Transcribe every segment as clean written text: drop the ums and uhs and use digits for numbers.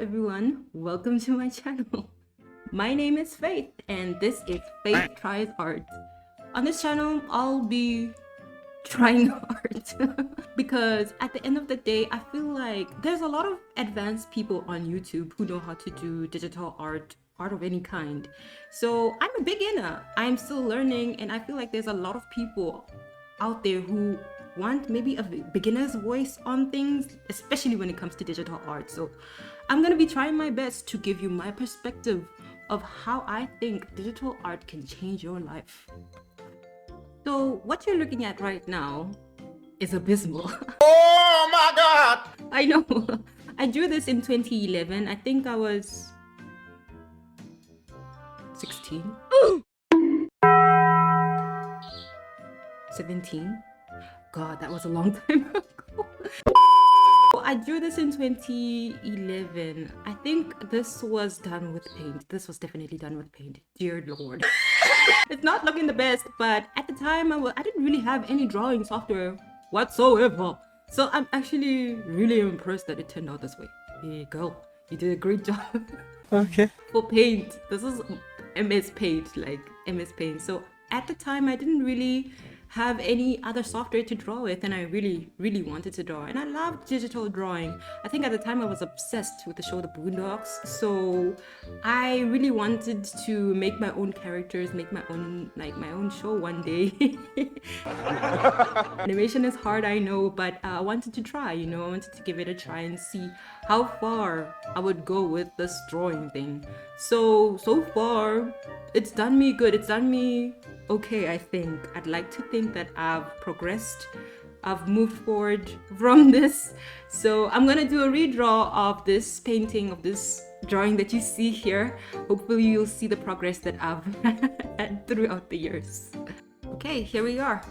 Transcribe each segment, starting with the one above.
everyone, welcome to my channel. My name is Faith and this is Faith Tries Art. On this channel, I'll be trying art because at the end of the day, I feel like there's a lot of advanced people on YouTube who know how to do digital art of any kind. So I'm a beginner, I'm still learning, and I feel like there's a lot of people out there who want maybe a beginner's voice on things, especially when it comes to digital art. So I'm going to be trying my best to give you my perspective of how I think digital art can change your life. So what you're looking at right now is abysmal. Oh my God! I know. I drew this in 2011. I think I was 16. 17. God, that was a long time ago. I drew this in 2011. I think this was done with paint. This was definitely done with paint. Dear Lord. It's not looking the best, but at the time I didn't really have any drawing software whatsoever. So I'm actually really impressed that it turned out this way. Hey girl, you did a great job. Okay. For paint, this is MS Paint, like MS Paint. So at the time I didn't really have any other software to draw with, and I really wanted to draw, and I loved digital drawing. I think at the time I was obsessed with the show The Boondocks, so I really wanted to make my own characters, make my own show one day. Animation is hard, I know, but I wanted to try, I wanted to give it a try and see how far I would go with this drawing thing. So far it's done me good, it's done me okay. I think I'd like to think that I've progressed, I've moved forward from this. So I'm gonna do a redraw of this painting, of this drawing that you see here. Hopefully you'll see the progress that I've had throughout the years. Okay, here we are.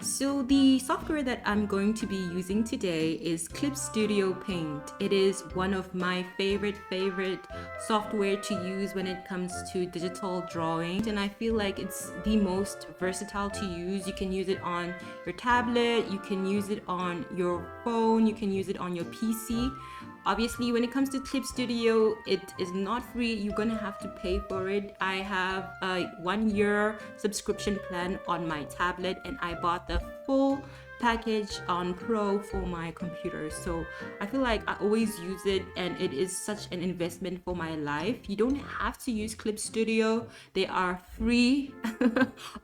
So the software that I'm going to be using today is Clip Studio Paint. It is one of my favorite software to use when it comes to digital drawing, and I feel like it's the most versatile to use. You can use it on your tablet, you can use it on your phone, you can use it on your PC. Obviously, when it comes to Clip Studio, it is not free. You're gonna have to pay for it. I have a 1-year subscription plan on my tablet, and I bought the full package on Pro for my computer. So I feel like I always use it, and it is such an investment for my life. You don't have to use Clip Studio. There are free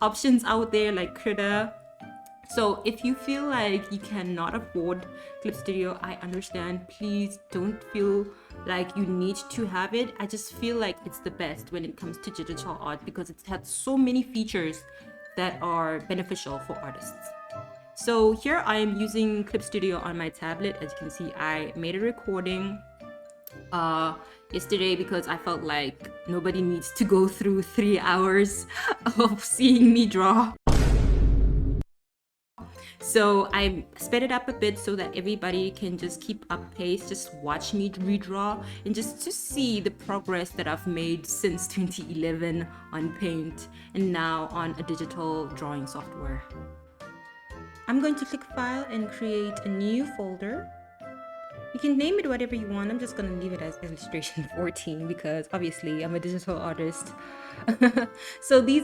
options out there like Critter. So if you feel like you cannot afford Clip Studio, I understand. Please don't feel like you need to have it. I just feel like it's the best when it comes to digital art because it has so many features that are beneficial for artists. So here I am using Clip Studio on my tablet. As you can see, I made a recording yesterday because I felt like nobody needs to go through 3 hours of seeing me draw. So I sped it up a bit so that everybody can just keep up pace, just watch me redraw and just to see the progress that I've made since 2011 on Paint and now on a digital drawing software. I'm going to click File and create a new folder. You can name it whatever you want. I'm just going to leave it as illustration 14 because obviously I'm a digital artist. So these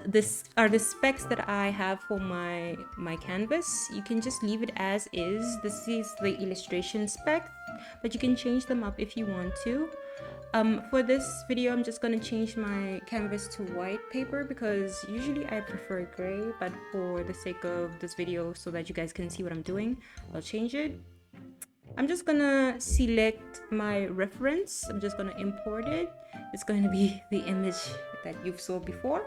this are the specs that I have for my canvas. You can just leave it as is. This is the illustration spec, but you can change them up if you want to. For this video, I'm just going to change my canvas to white paper because usually I prefer gray, but for the sake of this video so that you guys can see what I'm doing, I'll change it. I'm just gonna select my reference. I'm just gonna import it. It's going to be the image that you've saw before.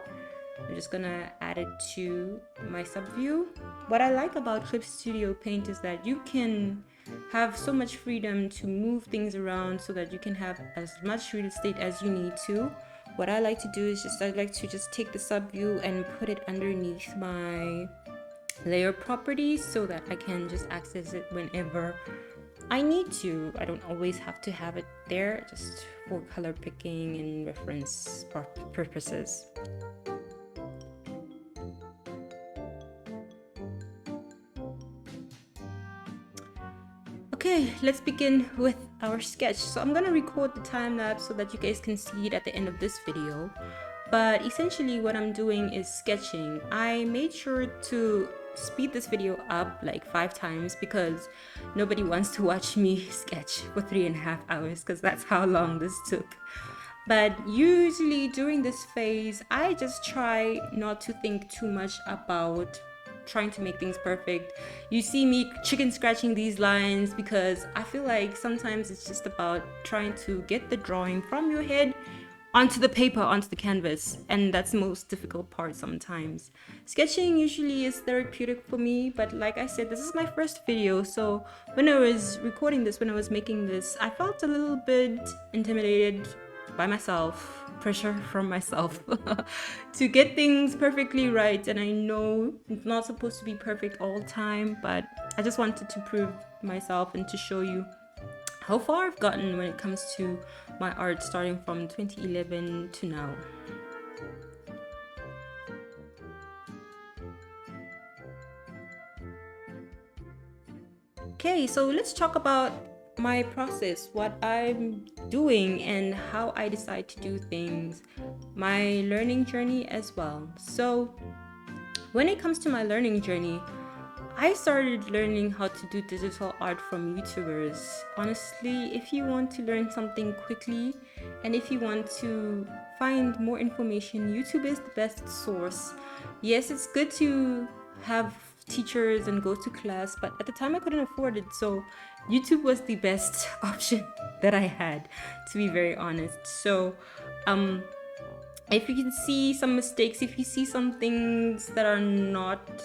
I'm just gonna add it to my subview. What I like about Clip Studio Paint is that you can have so much freedom to move things around so that you can have as much real estate as you need to. What I like to do is I like to just take the subview and put it underneath my layer properties so that I can just access it whenever I need to. I don't always have to have it there, just for color picking and reference purposes. Okay, let's begin with our sketch. So I'm gonna record the time lapse so that you guys can see it at the end of this video. But essentially what I'm doing is sketching. I made sure to speed this video up like 5 times because nobody wants to watch me sketch for 3.5 hours because that's how long this took. But usually during this phase, I just try not to think too much about trying to make things perfect. You see me chicken scratching these lines because I feel like sometimes it's just about trying to get the drawing from your head onto the paper, onto the canvas, and that's the most difficult part sometimes. Sketching usually is therapeutic for me, but like I said, this is my first video, so when I was recording this, when I was making this, I felt a little bit intimidated by myself, pressure from myself to get things perfectly right. And I know it's not supposed to be perfect all the time, but I just wanted to prove myself and to show you how far I've gotten when it comes to my art starting from 2011 to now. Okay, so let's talk about my process, what I'm doing and how I decide to do things, my learning journey as well. So when it comes to my learning journey, I started learning how to do digital art from YouTubers. Honestly, if you want to learn something quickly and if you want to find more information, YouTube is the best source. Yes, it's good to have teachers and go to class, but at the time I couldn't afford it, so YouTube was the best option that I had, to be very honest. So if you can see some mistakes, if you see some things that are not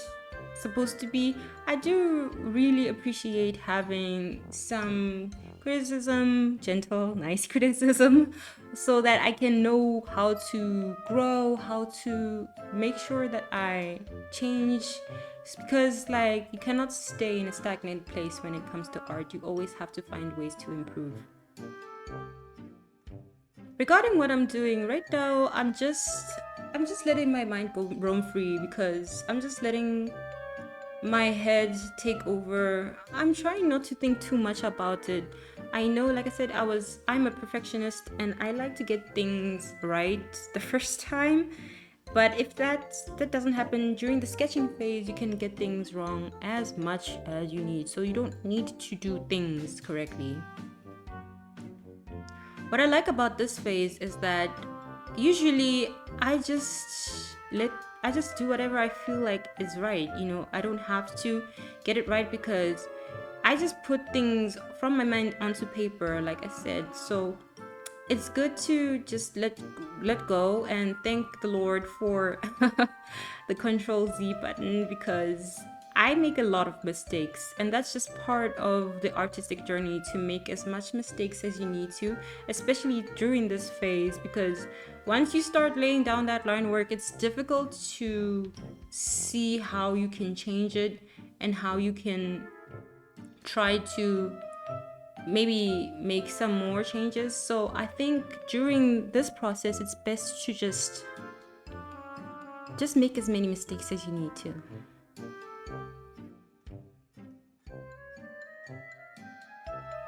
supposed to be, I do really appreciate having some criticism, gentle, nice criticism, so that I can know how to grow, how to make sure that I change. Because like you cannot stay in a stagnant place when it comes to art. You always have to find ways to improve. Regarding what I'm doing right now, I'm just letting my mind go roam free because I'm just letting my head take over. I'm trying not to think too much about it. I know, like I said, I'm a perfectionist and I like to get things right the first time. But if that doesn't happen during the sketching phase, you can get things wrong as much as you need. So you don't need to do things correctly. What I like about this phase is that usually I just do whatever I feel like is right. You know, I don't have to get it right because I just put things from my mind onto paper, like I said. So it's good to just let go and thank the Lord for the Control Z button because I make a lot of mistakes, and that's just part of the artistic journey, to make as much mistakes as you need to, especially during this phase, because once you start laying down that line work, it's difficult to see how you can change it and how you can try to maybe make some more changes. So I think during this process, it's best to just make as many mistakes as you need to.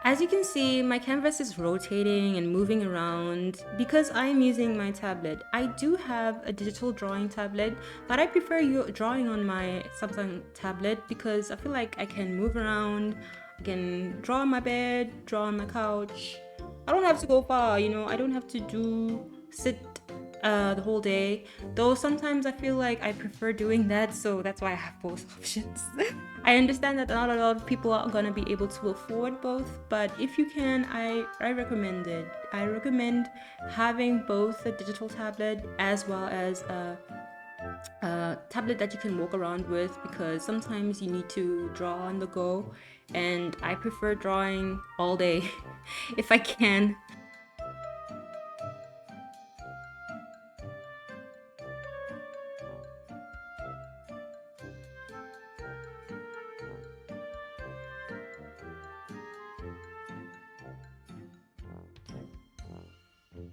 As you can see, my canvas is rotating and moving around because I'm using my tablet. I do have a digital drawing tablet, but I prefer drawing on my Samsung tablet because I feel like I can move around. I can draw on my bed, draw on my couch. I don't have to go far, you know, I don't have to sit the whole day, though sometimes I feel like I prefer doing that, so that's why I have both options. I understand that not a lot of people are gonna be able to afford both, but if you can, I recommend it. I recommend having both a digital tablet as well as a tablet that you can walk around with, because sometimes you need to draw on the go, and I prefer drawing all day if I can.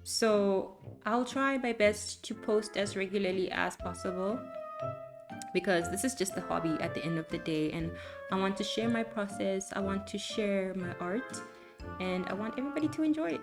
So I'll try my best to post as regularly as possible. because this is just a hobby at the end of the day, and I want to share my process, I want to share my art, and I want everybody to enjoy it.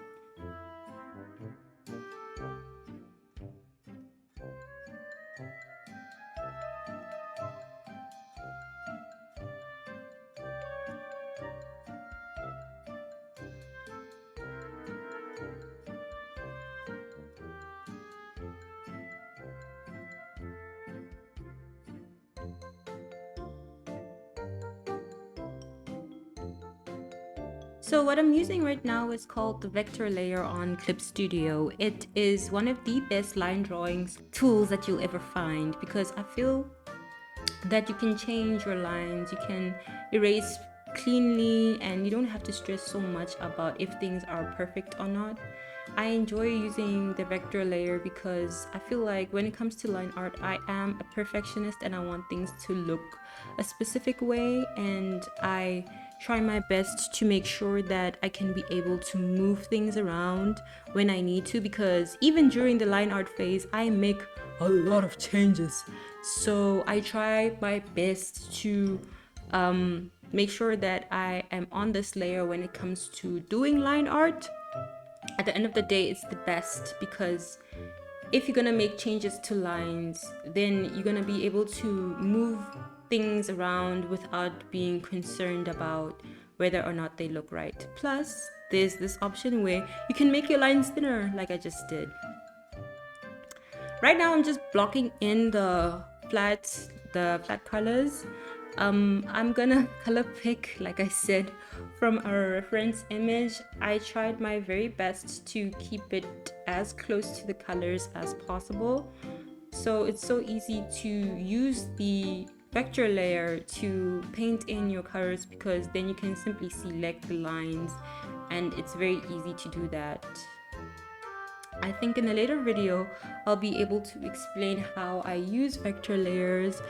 So what I'm using right now is called the vector layer on Clip Studio. It is one of the best line drawing tools that you'll ever find, because I feel that you can change your lines, you can erase cleanly, and you don't have to stress so much about if things are perfect or not. I enjoy using the vector layer because I feel like when it comes to line art, I am a perfectionist and I want things to look a specific way, and I try my best to make sure that I can be able to move things around when I need to, because even during the line art phase, I make a lot of changes. So I try my best to make sure that I am on this layer when it comes to doing line art. At the end of the day, it's the best, because if you're gonna make changes to lines, then you're gonna be able to move things around without being concerned about whether or not they look right. Plus, there's this option where you can make your lines thinner, like I just did. Right now, I'm just blocking in the flat colors. I'm gonna color pick, like I said, from a reference image. I tried my very best to keep it as close to the colors as possible. So it's so easy to use the vector layer to paint in your colors, because then you can simply select the lines and it's very easy to do that. I think in a later video, I'll be able to explain how I use vector layers,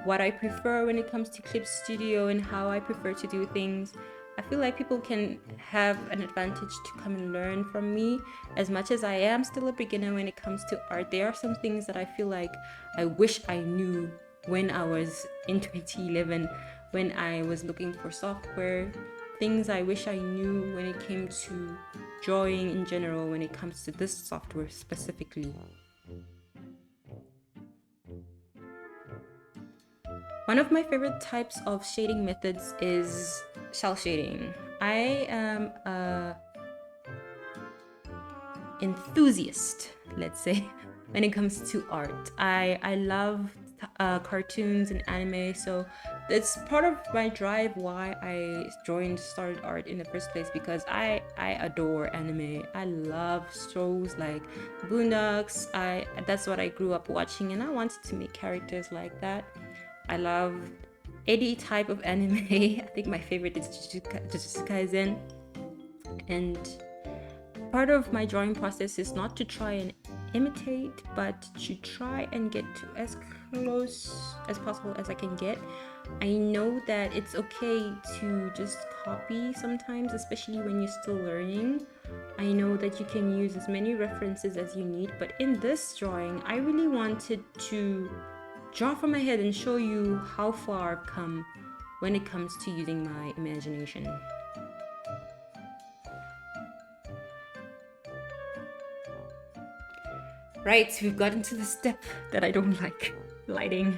what I prefer when it comes to Clip Studio, and how I prefer to do things. I feel like people can have an advantage to come and learn from me. As much as I am still a beginner when it comes to art, there are some things that I feel like I wish I knew when I was in 2011, when I was looking for software. Things I wish I knew when it came to drawing in general, when it comes to this software specifically. One of my favorite types of shading methods is shell shading. I am a enthusiast, let's say, when it comes to art. I love cartoons and anime, so that's part of my drive why I started art in the first place, because I adore anime. I love shows like Boondocks. That's what I grew up watching, and I wanted to make characters like that. I love any type of anime. I think my favorite is Jujutsu Kaisen, and part of my drawing process is not to try and imitate, but to try and get to as close as possible as I can get. I know that it's okay to just copy sometimes, especially when you're still learning. I know that you can use as many references as you need, but in this drawing, I really wanted to draw from my head and show you how far I've come when it comes to using my imagination. Right, we've gotten to the step that I don't like, lighting.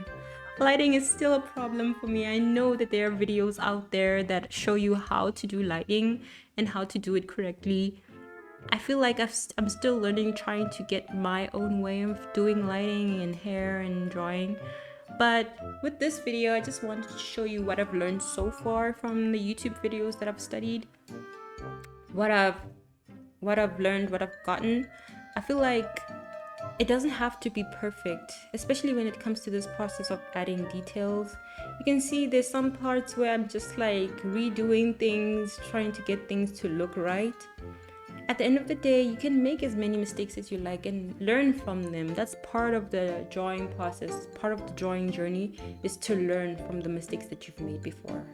Lighting is still a problem for me. I know that there are videos out there that show you how to do lighting and how to do it correctly. I feel like I'm still learning, trying to get my own way of doing lighting and hair and drawing. But with this video, I just wanted to show you what I've learned so far from the YouTube videos that I've studied. What I've learned, what I've gotten. I feel like it doesn't have to be perfect, especially when it comes to this process of adding details. You can see there's some parts where I'm just like redoing things, trying to get things to look right. At the end of the day, you can make as many mistakes as you like and learn from them. That's part of the drawing process, part of the drawing journey, is to learn from the mistakes that you've made before.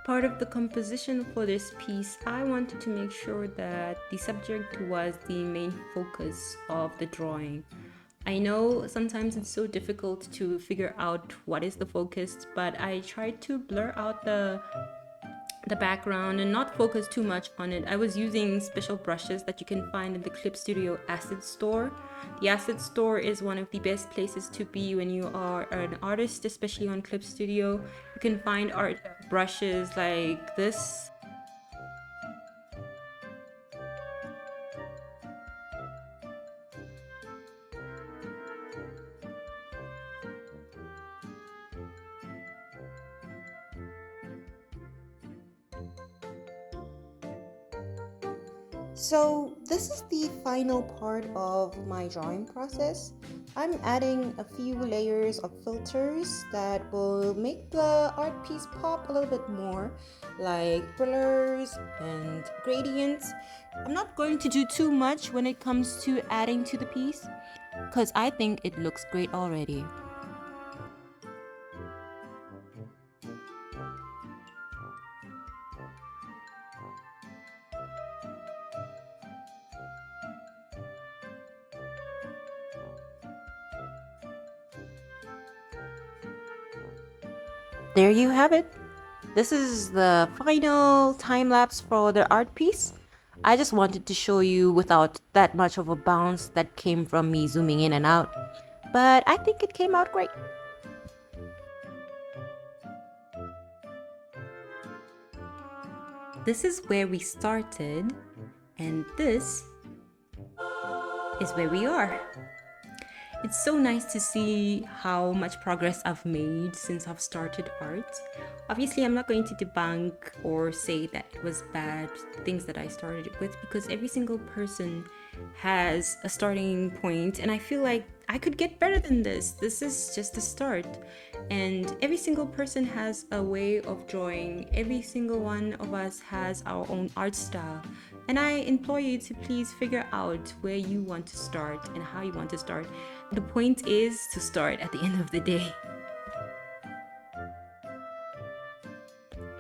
part of the composition for this piece, I wanted to make sure that the subject was the main focus of the drawing. I know sometimes it's so difficult to figure out what is the focus, but I tried to blur out the background and not focus too much on it. I was using special brushes that you can find in the Clip Studio Asset Store. The Asset Store is one of the best places to be when you are an artist, especially on Clip Studio. You can find art brushes like this. So this is the final part of my drawing process. I'm adding a few layers of filters that will make the art piece pop a little bit more, like blurs and gradients. I'm not going to do too much when it comes to adding to the piece, because I think it looks great already. There you have it. This is the final time lapse for the art piece. I just wanted to show you without that much of a bounce that came from me zooming in and out. But I think it came out great. This is where we started, and this is where we are. It's so nice to see how much progress I've made since I've started art. Obviously, I'm not going to debunk or say that it was bad, things that I started with, because every single person has a starting point, and I feel like I could get better than this. This is just a start. And every single person has a way of drawing. Every single one of us has our own art style. And I implore you to please figure out where you want to start and how you want to start. The point is to start at the end of the day.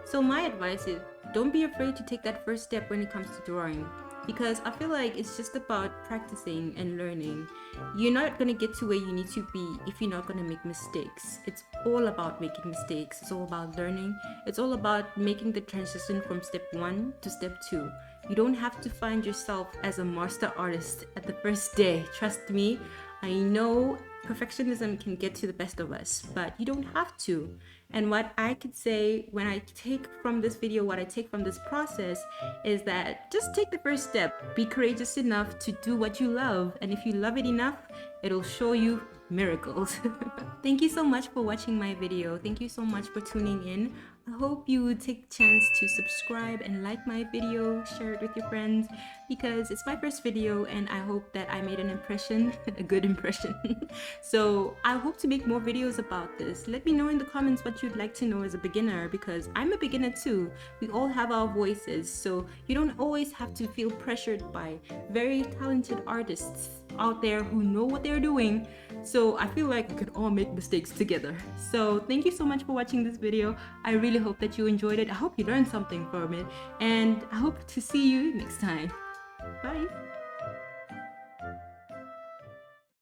So my advice is, don't be afraid to take that first step when it comes to drawing, because I feel like it's just about practicing and learning. You're not going to get to where you need to be if you're not going to make mistakes. It's all about making mistakes. It's all about learning. It's all about making the transition from step 1 to step 2. You don't have to find yourself as a master artist at the first day. Trust me, I know perfectionism can get to the best of us, but you don't have to. And what I could say when I take from this video, what I take from this process is that just take the first step. Be courageous enough to do what you love. And if you love it enough, it'll show you miracles. Thank you so much for watching my video. Thank you so much for tuning in. I hope you would take the chance to subscribe and like my video, share it with your friends, because it's my first video and I hope that I made an impression, a good impression. So I hope to make more videos about this. Let me know in the comments what you'd like to know as a beginner, because I'm a beginner too. We all have our voices, so you don't always have to feel pressured by very talented artists out there who know what they're doing. So I feel like we could all make mistakes together. So thank you so much for watching this video. I really hope that you enjoyed it. I hope you learned something from it, and I hope to see you next time. Bye.